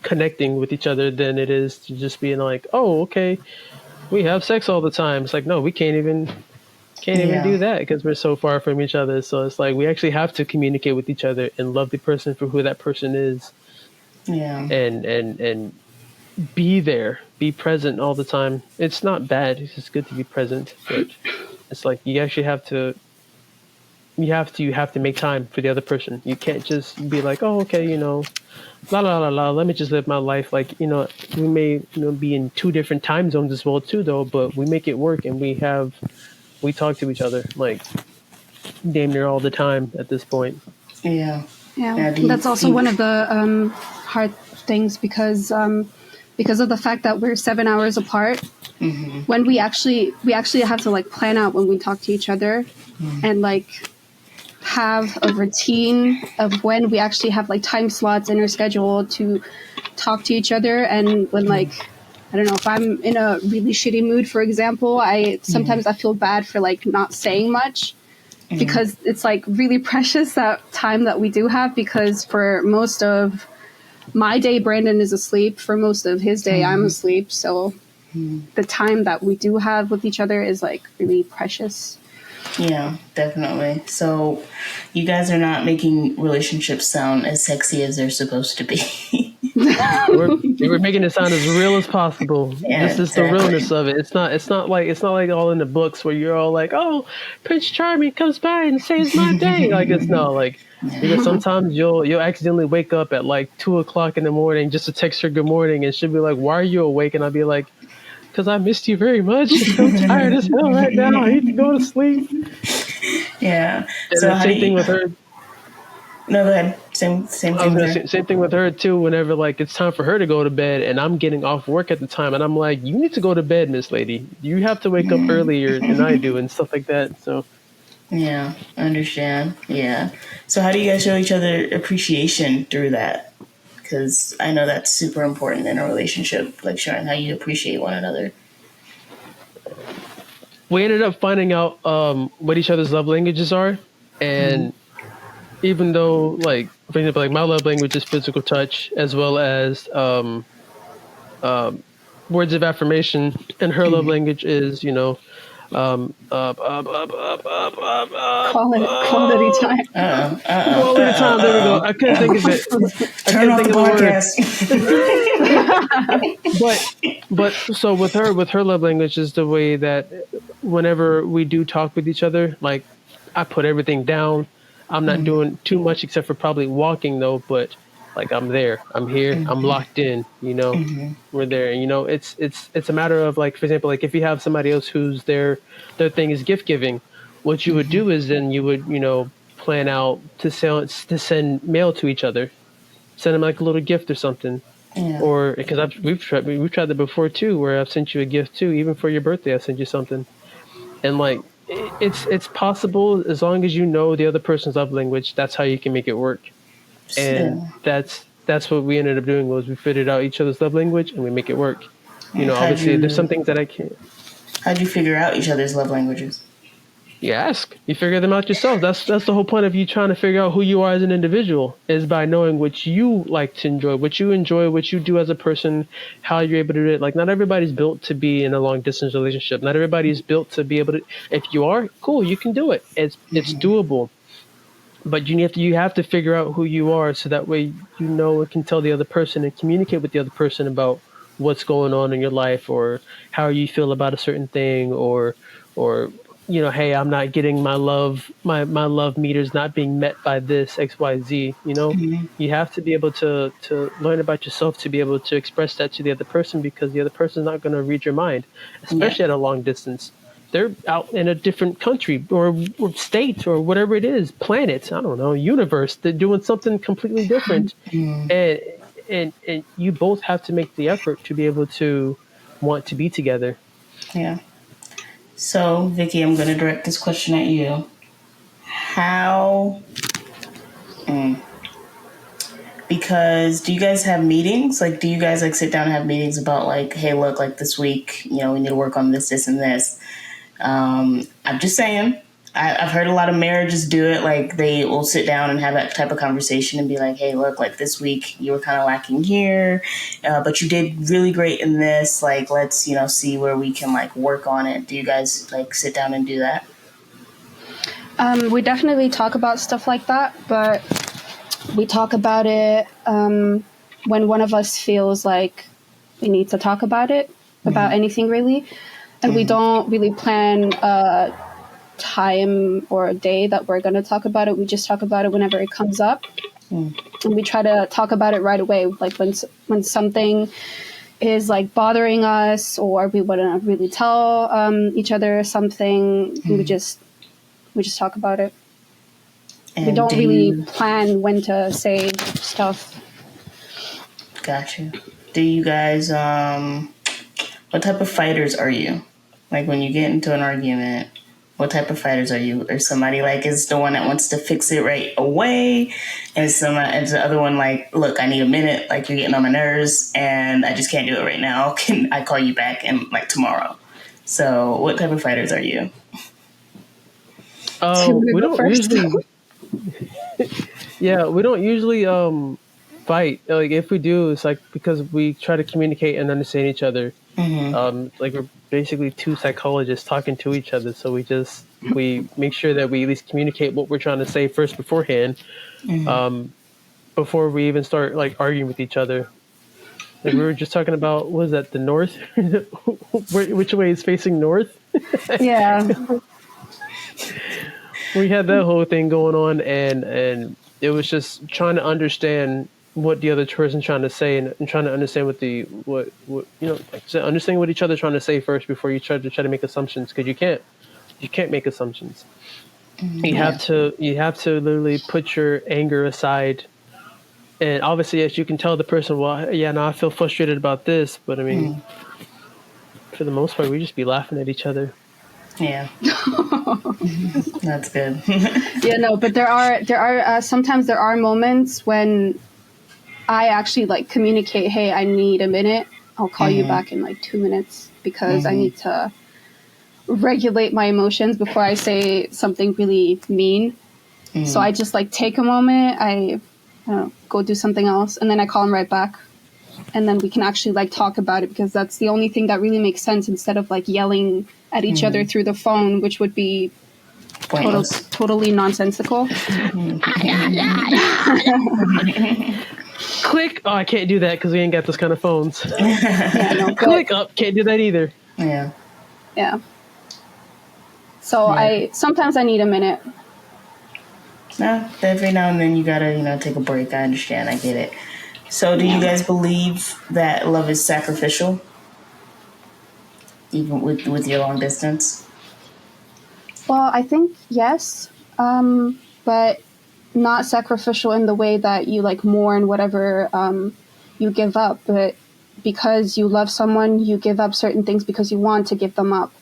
connecting with each other than it is to just being like, oh, okay, we have sex all the time. It's like, no, we can't even do Yeah. that because we're so far from each other. So it's like we actually have to communicate with each other and love the person for who that person is, Yeah. and be there, be present all the time. It's not bad. It's just good to be present, but it's like you actually have to make time for the other person. You can't just be like, oh, okay, la la la la. Let me just live my life. Like, we may be in two different time zones as well too, though. But we make it work, and we talk to each other like damn near all the time at this point. Yeah. Yeah, Now, do you that's also think? one of the hard things because of the fact that we're 7 hours apart. When we actually have to like plan out when we talk to each other, and like have a routine of when we actually have like time slots in our schedule to talk to each other. And when like I don't know, if I'm in a really shitty mood, for example, I sometimes I feel bad for like not saying much because it's like really precious that time that we do have, because for most of my day Brandon is asleep, for most of his day I'm asleep, so the time that we do have with each other is like really precious. Yeah, definitely. So, you guys are not making relationships sound as sexy as they're supposed to be. We're making it sound as real as possible. Yeah, This is the exactly. realness of it. It's not like all in the books where you're all like, oh, Prince Charming comes by and saves my day. Like, it's not like, because sometimes you'll accidentally wake up at like 2 o'clock in the morning just to text her good morning, and she'll be like, why are you awake? And I'll be like, because I missed you very much. I'm tired as hell right now. I need to go to sleep. Yeah. And So then how do same thing you? with her. No, go ahead. Same I was thing gonna there. say same thing with her too. Whenever like it's time for her to go to bed, and I'm getting off work at the time, and I'm like, "You need to go to bed, Miss Lady. You have to wake up earlier than I do, and stuff like that." So Yeah, I understand. Yeah. So how do you guys show each other appreciation through that? Because I know that's super important in a relationship, like showing how you appreciate one another. we ended up finding out what each other's love languages are, and even though, like, for example, like my love language is physical touch as well as um, words of affirmation, and her love language is, Quality time. quality time. There we go. I couldn't think of it. I Turn couldn't off think the of the word. podcast. But so with her love language is the way that whenever we do talk with each other, like I put everything down. I'm not doing too much except for probably walking though, but like I'm there, I'm here, I'm locked in, we're there. And it's a matter of, like, for example, like if you have somebody else who's their thing is gift giving, what you would do is then you would, plan out to send mail to each other, send them like a little gift or something. Yeah. Or because we've tried that before too, where I've sent you a gift too, even for your birthday, I sent you something, and like it's possible as long as you know the other person's love language. That's how you can make it work, and Yeah. that's what we ended up doing was we figured out each other's love language and we make it work. Obviously, there's some things that I can't. How'd you figure out each other's love languages? You ask, you figure them out yourself. That's the whole point of you trying to figure out who you are as an individual, is by knowing what you like to enjoy, what you do as a person, how you're able to do it. Like, not everybody's built to be in a long distance relationship. Not everybody's built to be able to. If you are, cool, you can do it. It's doable. But you have to figure out who you are, so that way and can tell the other person and communicate with the other person about what's going on in your life, or how you feel about a certain thing, or hey, I'm not getting my love meter's not being met by this XYZ. You have to be able to learn about yourself to be able to express that to the other person, because the other person's not going to read your mind, especially at a long distance. They're out in a different country or state or whatever it is, planet, I don't know, universe. They're doing something completely different. And you both have to make the effort to be able to want to be together. Yeah. So, Vicky, I'm going to direct this question at you. How? Because do you guys have meetings? Like, do you guys like sit down and have meetings about like, hey, look, like this week, we need to work on this, and this. I'm just saying. I've heard a lot of marriages do it. Like, they will sit down and have that type of conversation and be like, hey, look, like this week you were kind of lacking here, but you did really great in this. Like, let's, see where we can like work on it. Do you guys like sit down and do that? We definitely talk about stuff like that, but we talk about it when one of us feels like we need to talk about it, about anything really. And we don't really plan a time or a day that we're going to talk about it. We just talk about it whenever it comes up. And we try to talk about it right away. Like when something is like bothering us, or we want to really tell each other something, we just talk about it. And we don't really plan when to say stuff. Gotcha. Do you guys, what type of fighters are you? Like, when you get into an argument, what type of fighters are you? Or somebody like is the one that wants to fix it right away, and the other one like, look, I need a minute. Like, you're getting on my nerves, and I just can't do it right now. Can I call you back in like tomorrow? So, what type of fighters are you? We don't usually. Yeah, we don't usually fight. Like, if we do, it's like because we try to communicate and understand each other. Like, we're basically two psychologists talking to each other, so we make sure that we at least communicate what we're trying to say first beforehand, before we even start like arguing with each other. Like, we were just talking about, what was that, the north? Which way is facing north? Yeah. We had that whole thing going on, and it was just trying to understand what the other person's trying to say, and trying to understand what like I said, understanding what each other's trying to say first before you try to make assumptions, because you can't make assumptions. You have to literally put your anger aside, and obviously, as you can tell the person, well, yeah, no, I feel frustrated about this, but I mean, for the most part, we just be laughing at each other. Yeah. That's good. Yeah, no, but there are sometimes there are moments when I actually like communicate, hey, I need a minute. I'll call you back in like 2 minutes because I need to regulate my emotions before I say something really mean. So I just like take a moment, I don't know, go do something else, and then I call him right back. And then we can actually like talk about it, because that's the only thing that really makes sense, instead of like yelling at each other through the phone, which would be totally nonsensical. Click. Oh, I can't do that because we ain't got those kind of phones. Yeah, no, Click up. Can't do that either. Yeah. Yeah. So sometimes I need a minute. No, every now and then you gotta, take a break. I understand. I get it. So do you guys believe that love is sacrificial? Even with your long distance? Well, I think yes, but not sacrificial in the way that you like mourn whatever you give up, but because you love someone, you give up certain things because you want to give them up.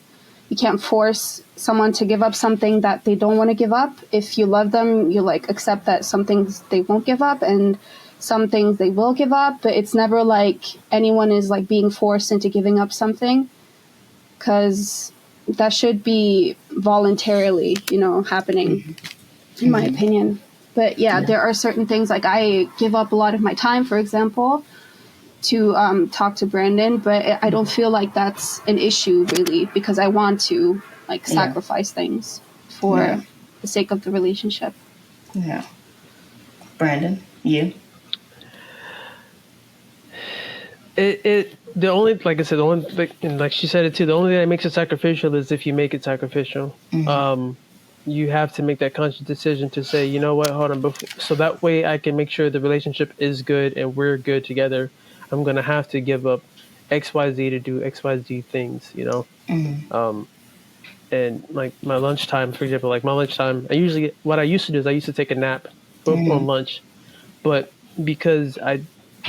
You can't force someone to give up something that they don't want to give up. If you love them, you like accept that some things they won't give up and some things they will give up, but it's never like anyone is like being forced into giving up something, because that should be voluntarily, happening, in my opinion. But yeah, there are certain things, like I give up a lot of my time, for example, to talk to Brandon, but I don't feel like that's an issue really, because I want to like sacrifice things for the sake of the relationship. Yeah. Brandon, you? The only, like I said, the only, like she said it too, the only thing that makes it sacrificial is if you make it sacrificial. You have to make that conscious decision to say, you know what, hold on, so that way I can make sure the relationship is good and we're good together. I'm gonna have to give up XYZ to do XYZ things, and like my lunchtime, for example, like my lunchtime, what I used to do is I used to take a nap on lunch, but because I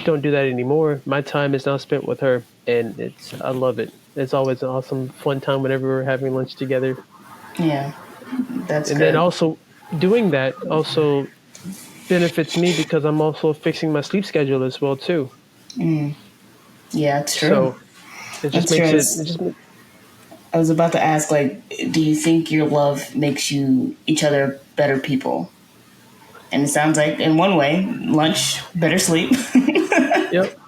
don't do that anymore, my time is now spent with her, and I love it. It's always an awesome, fun time whenever we're having lunch together. Yeah, that's and good. then also doing that also benefits me because I'm also fixing my sleep schedule as well too. Yeah, it's true. So it just makes it. I was about to ask, like, do you think your love makes you each other better people? And it sounds like, in one way, lunch, better sleep. Yep.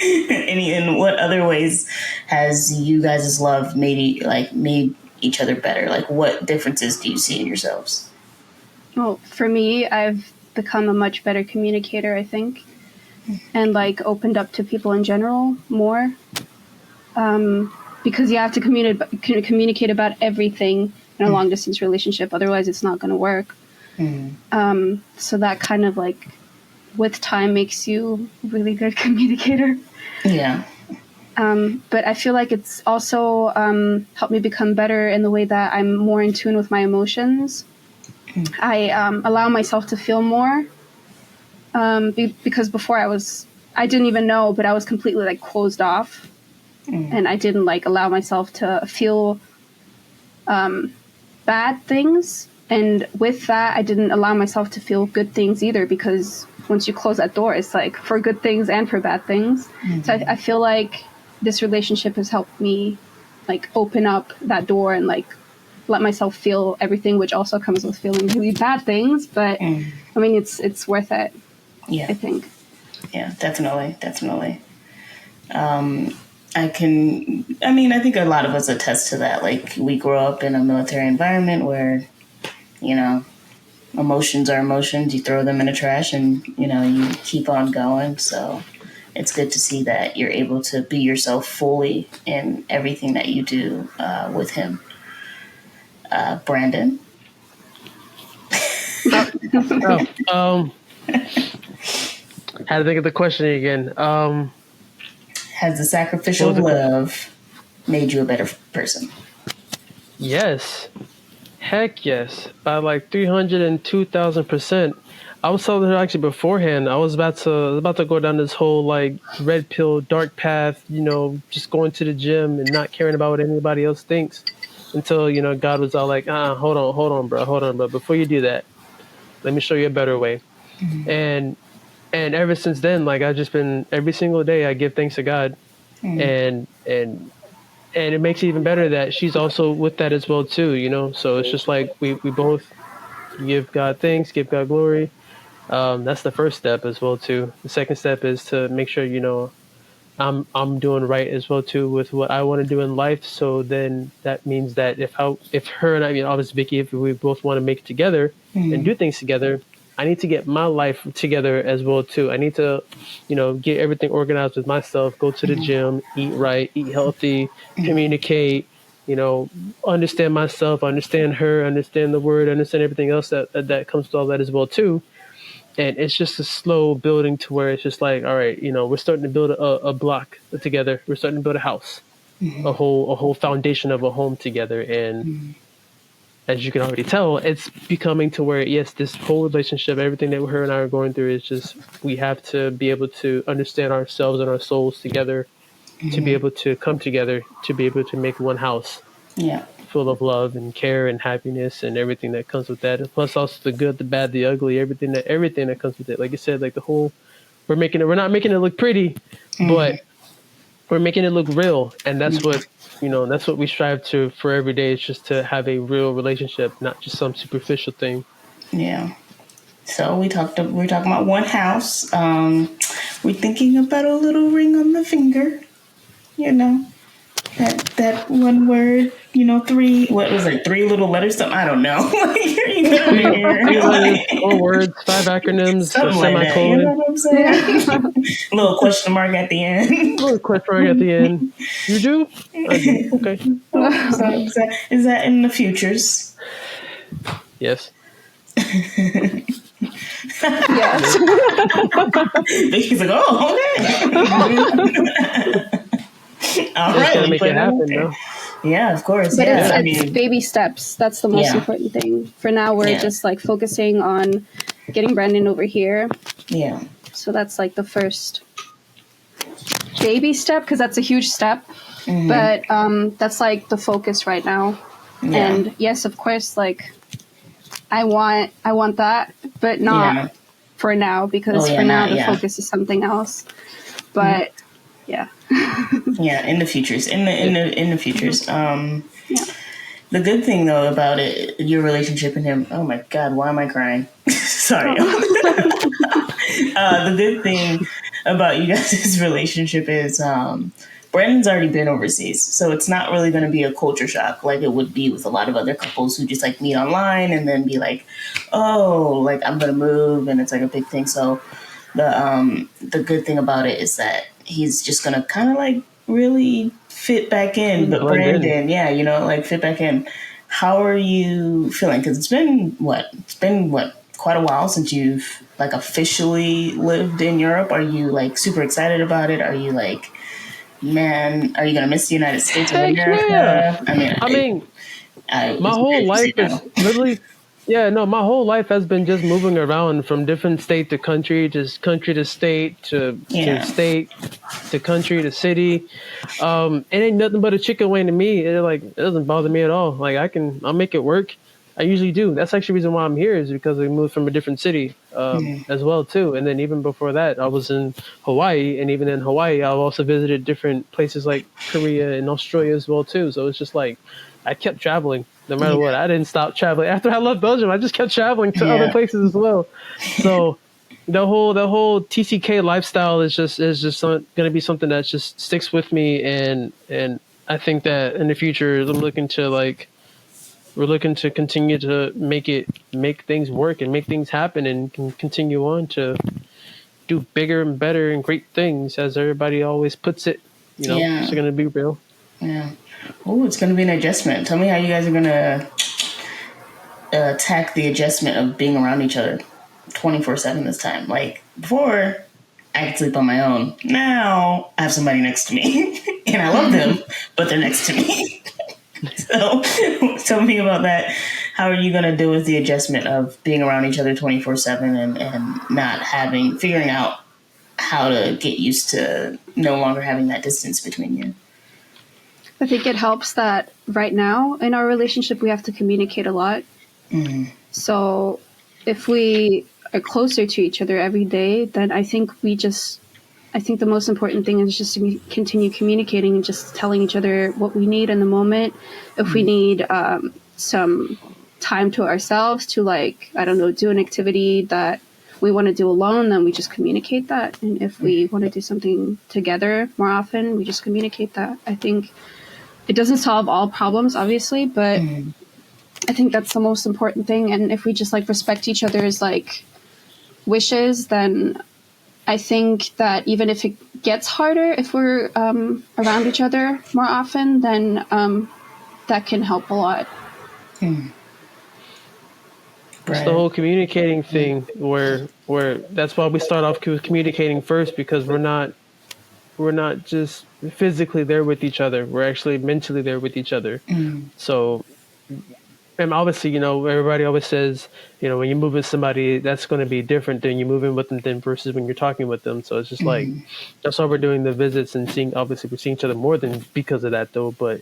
In what other ways has you guys' love made each other better? Like, what differences do you see in yourselves? Well, for me, I've become a much better communicator, I think, and like opened up to people in general more. Because you have to communicate about everything in a long distance relationship. Otherwise, it's not going to work. So that kind of like, with time, makes you a really good communicator. Yeah. But I feel like it's also helped me become better in the way that I'm more in tune with my emotions. I allow myself to feel more, because before I didn't even know, but I was completely like closed off. And I didn't like allow myself to feel bad things. And with that, I didn't allow myself to feel good things either, because once you close that door, it's like for good things and for bad things. So I feel like this relationship has helped me like open up that door and like let myself feel everything, which also comes with feeling really bad things. But I mean, it's worth it. Yeah. I think. Yeah, definitely. I think a lot of us attest to that. Like, we grow up in a military environment where, emotions are emotions. You throw them in the trash and, you keep on going. So it's good to see that you're able to be yourself fully in everything that you do with him. Brandon? Had to think of the question again. Has the sacrificial love made you a better person? Yes. Heck yes. By like 302,000%. I was telling her actually beforehand, I was about to go down this whole like red pill, dark path, just going to the gym and not caring about what anybody else thinks, until, God was all like, hold on, bro. Before you do that, let me show you a better way. And ever since then, like, I've just been, every single day I give thanks to God, and and it makes it even better that she's also with that as well too, you know. So it's just like we both give God thanks, give God glory. That's the first step as well too. The second step is to make sure, you know, I'm doing right as well too with what I want to do in life. So then that means that if her and I, mean, obviously Vicky, if we both want to make it together and do things together, I need to get my life together as well too. I need to, you know, get everything organized with myself, go to the gym, eat right, eat healthy, communicate, you know, understand myself, understand her, understand the word, understand everything else that comes to all that as well too. And it's just a slow building to where it's just like, all right, you know, we're starting to build a block together. We're starting to build a house, a whole foundation of a home together. And as you can already tell, it's becoming to where, yes, this whole relationship, everything that her and I are going through is just, we have to be able to understand ourselves and our souls together to be able to come together, to be able to make one house Yeah. full of love and care and happiness and everything that comes with that. And plus also the good, the bad, the ugly, everything that comes with it. Like you said, like the whole, we're not making it look pretty, but we're making it look real. And that's what, you know, that's what we strive to for every day. It's just to have a real relationship, not just some superficial thing. Yeah. So we were talking about one house. We're thinking about a little ring on the finger. You know, that one word. You know, what was it? 3 little letters. Something I don't know. You know what I mean? 3 letters, 4 words, 5 acronyms, a Something like that. You semicolon. know what I'm saying? A little question mark at the end. A little question mark at the end. You do? I do. Okay. So is that in the futures? Yes. Yes. Vicky's like, oh, okay. All Just right, gotta make it happen, though. Yeah, of course. But Yeah, it's baby steps. That's the most Yeah. important thing. For now, we're just like focusing on getting Brandon over here. Yeah. So that's like the first baby step, because that's a huge step. But that's like the focus right now. Yeah. And yes, of course, like I want that, but not for now, because for now the focus is something else. But yeah. Yeah, in the futures. In the futures. The good thing though about it, your relationship and him, oh my God, why am I crying? Sorry. The good thing about you guys' relationship is Brandon's already been overseas, so it's not really going to be a culture shock like it would be with a lot of other couples who just like meet online and then be like, oh, like I'm going to move, and it's like a big thing. So the good thing about it is that he's just going to kind of like really fit back in. But Brandon, yeah, you know, like fit back in. How are you feeling? Because it's been what quite a while since you've like officially lived in Europe. Are you like super excited about it? Are you like, man, are you gonna miss the United States of America? Yeah. I mean, my whole life is literally, my whole life has been just moving around from different state to country, just country to state to state to country to city. It ain't nothing but a chicken wing to me. It doesn't bother me at all. Like I'll make it work. I usually do. That's actually the reason why I'm here, is because we moved from a different city as well too. And then even before that, I was in Hawaii, and even in Hawaii, I've also visited different places like Korea and Australia as well too. So it's just like I kept traveling no matter what. I didn't stop traveling after I left Belgium. I just kept traveling to other places as well. So the whole TCK lifestyle is just going to be something that just sticks with me, and I think that in the future we're looking to continue to make things work and make things happen, and can continue on to do bigger and better and great things, as everybody always puts it. You know, it's going to be real. Yeah. Oh, it's going to be an adjustment. Tell me how you guys are going to attack the adjustment of being around each other 24/7 this time. Like before, I could sleep on my own. Now I have somebody next to me, and I love them, but they're next to me. So tell me about that. How are you going to deal with the adjustment of being around each other 24/7 and not figuring out how to get used to no longer having that distance between you? I think it helps that right now in our relationship, we have to communicate a lot. So if we are closer to each other every day, then I think we just I think the most important thing is just to continue communicating and just telling each other what we need in the moment. If we need some time to ourselves to, like, I don't know, do an activity that we want to do alone, then we just communicate that. And if we want to do something together more often, we just communicate that. I think it doesn't solve all problems, obviously, but I think that's the most important thing. And if we just like respect each other's like wishes, then I think that even if it gets harder, if we're around each other more often, then that can help a lot. It's the whole communicating thing where that's why we start off with communicating first, because we're not just physically there with each other. We're actually mentally there with each other. So, and obviously, you know, everybody always says, you know, when you move with somebody, that's going to be different than you moving with them than versus when you're talking with them. So it's just like, that's why we're doing the visits and seeing, obviously we're seeing each other more than because of that though. But,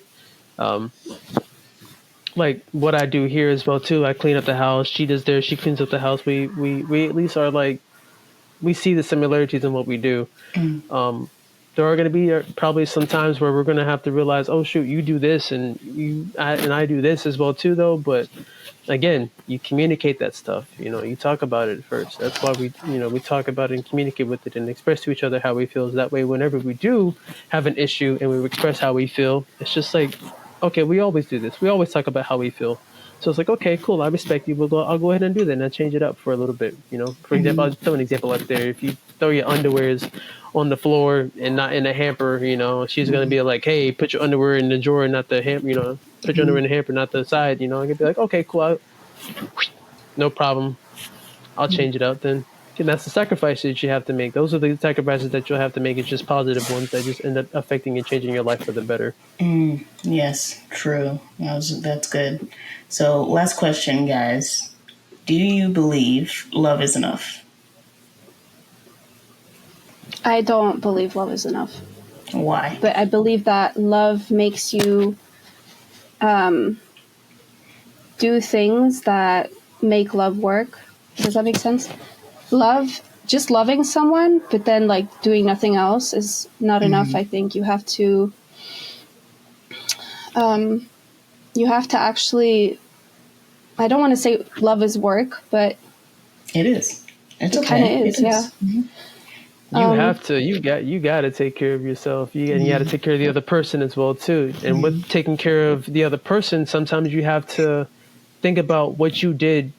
like what I do here as well too, I clean up the house. She does theirs. She cleans up the house. We at least are like, we see the similarities in what we do. There are going to be probably some times where we're going to have to realize, oh shoot, you do this and I do this as well too, though. But again, you communicate that stuff. You know, you talk about it first. That's why we talk about it and communicate with it and express to each other how we feel. That way, whenever we do have an issue and we express how we feel, it's just like, okay, we always do this. We always talk about how we feel. So it's like, okay, cool. I respect you. I'll go ahead and do that, and I'll change it up for a little bit. You know, for example, I'll throw an example up there. If you throw your underwears on the floor and not in a hamper, you know, she's gonna be like, hey, put your underwear in the drawer, not the hamper. You know, put your underwear in the hamper, not the side. You know, I can be like, okay, cool. No problem. I'll change it out then. And that's the sacrifices you have to make. Those are the sacrifices that you'll have to make. It's just positive ones that just end up affecting and changing your life for the better. Yes, true. That's good. So, last question, guys. Do you believe love is enough? I don't believe love is enough. Why? But I believe that love makes you do things that make love work. Does that make sense? Just loving someone, but then like doing nothing else is not enough. I think you have to actually, I don't want to say love is work, but it is. It kind of is, yeah. You have to. You got to take care of yourself. You got to take care of the other person as well too. And with taking care of the other person, sometimes you have to think about what you did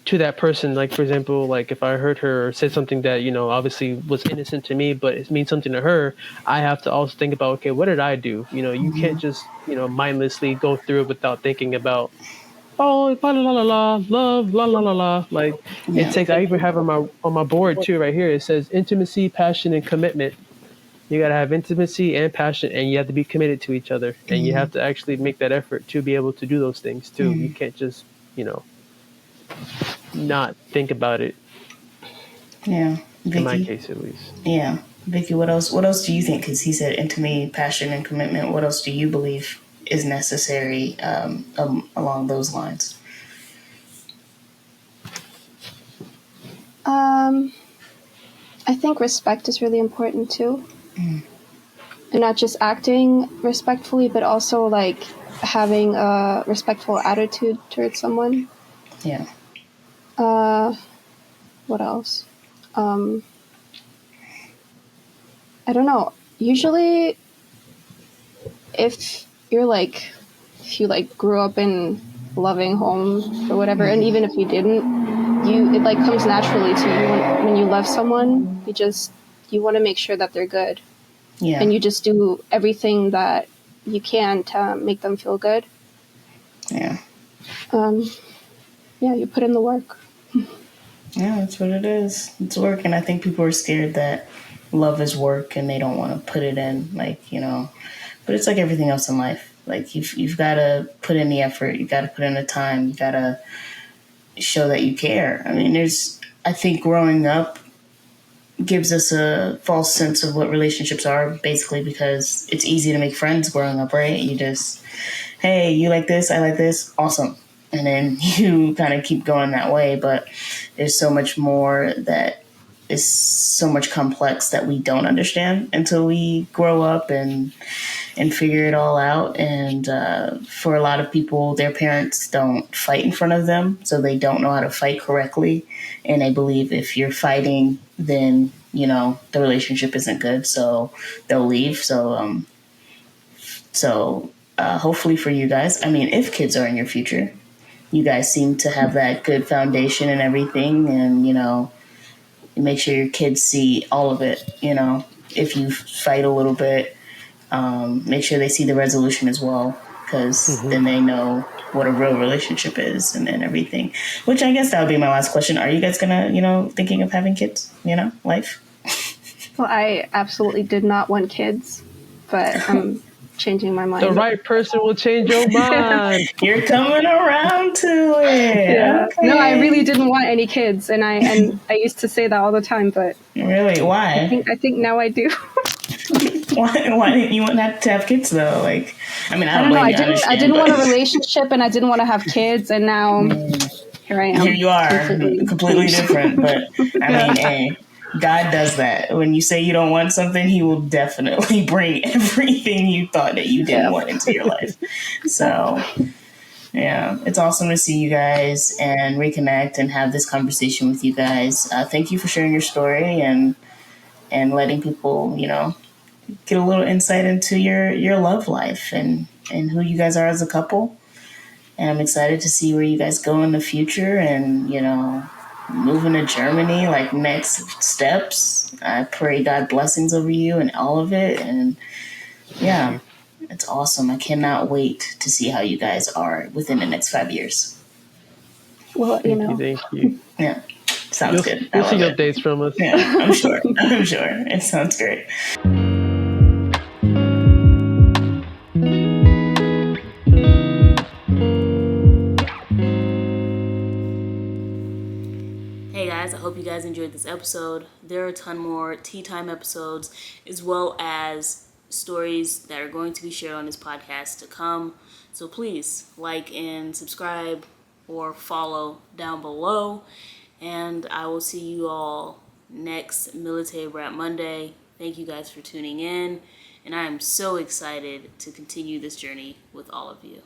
to that person. Like for example, like if I hurt her or said something that, you know, obviously was innocent to me, but it means something to her, I have to also think about, okay, what did I do? You know, you can't just, you know, mindlessly go through it without thinking about, oh, la la la la, love, la la la la. Like it takes. I even have on my board too, right here. It says intimacy, passion, and commitment. You gotta have intimacy and passion, and you have to be committed to each other, and you have to actually make that effort to be able to do those things too. You can't just, you know, not think about it. Yeah, Vicky, in my case at least. Yeah, Vicky, what else? What else do you think? Because he said intimacy, passion, and commitment. What else do you believe is necessary along those lines? I think respect is really important too, and not just acting respectfully, but also like having a respectful attitude towards someone. Yeah. What else? I don't know. Usually, if you grew up in a loving home or whatever, and even if you didn't, it like comes naturally to you when you love someone. You want to make sure that they're good. Yeah. And you just do everything that you can to make them feel good. Yeah. Yeah, you put in the work. Yeah, that's what it is. It's work, and I think people are scared that love is work and they don't want to put it in, like, you know. But it's like everything else in life. Like, you've got to put in the effort. You got to put in the time. You got to show that you care. I mean, I think growing up gives us a false sense of what relationships are, basically, because it's easy to make friends growing up, right? You just, hey, you like this, I like this, awesome. And then you kind of keep going that way. But there's so much more that is so much complex that we don't understand until we grow up and figure it all out. And for a lot of people, their parents don't fight in front of them, so they don't know how to fight correctly. And they believe if you're fighting, then, you know, the relationship isn't good, so they'll leave. So hopefully for you guys, I mean, if kids are in your future, you guys seem to have that good foundation and everything. And, you know, make sure your kids see all of it, you know, if you fight a little bit. Make sure they see the resolution as well, because then they know what a real relationship is and everything. Which I guess that would be my last question. Are you guys gonna, you know, thinking of having kids? You know, life. Well, I absolutely did not want kids, but I'm changing my mind. The right person will change your mind. You're coming around to it. Yeah. Okay. No, I really didn't want any kids, and I used to say that all the time, but really, why? I think now I do. Why didn't you want to have kids though? Like, I mean, I don't know. blame I didn't want a relationship, and I didn't want to have kids, and now here I am. Here you are, completely different. But I mean, hey, God does that. When you say you don't want something, He will definitely bring everything you thought that you didn't want into your life. So, yeah, it's awesome to see you guys and reconnect and have this conversation with you guys. Thank you for sharing your story and letting people, you know, get a little insight into your love life and who you guys are as a couple. And I'm excited to see where you guys go in the future and, you know, moving to Germany, like next steps. I pray God blessings over you and all of it. And yeah, it's awesome. I cannot wait to see how you guys are within the next 5 years. Well, you know. Thank you. Yeah. Sounds good. You'll see updates from us. Yeah, I'm sure. I'm sure. It sounds great. Hey guys, I hope you guys enjoyed this episode. There are a ton more tea time episodes as well as stories that are going to be shared on this podcast to come. So please like and subscribe or follow down below. And I will see you all next Military Brat Monday. Thank you guys for tuning in. And I am so excited to continue this journey with all of you.